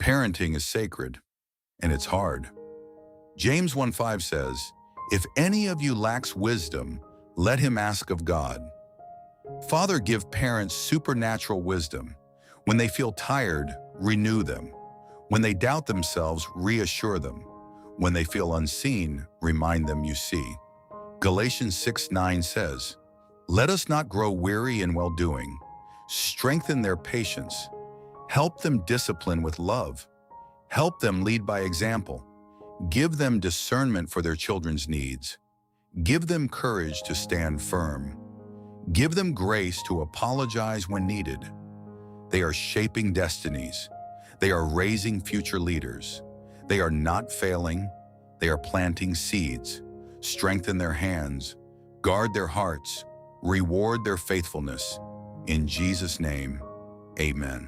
Parenting is sacred, and it's hard. James 1:5 says, "If any of you lacks wisdom, let him ask of God." Father, give parents supernatural wisdom. When they feel tired, renew them. When they doubt themselves, reassure them. When they feel unseen, remind them you see. Galatians 6:9 says, "Let us not grow weary in well-doing. Strengthen their patience. Help them discipline with love. Help them lead by example. Give them discernment for their children's needs. Give them courage to stand firm. Give them grace to apologize when needed." They are shaping destinies. They are raising future leaders. They are not failing. They are planting seeds. Strengthen their hands. Guard their hearts. Reward their faithfulness. In Jesus' name, amen.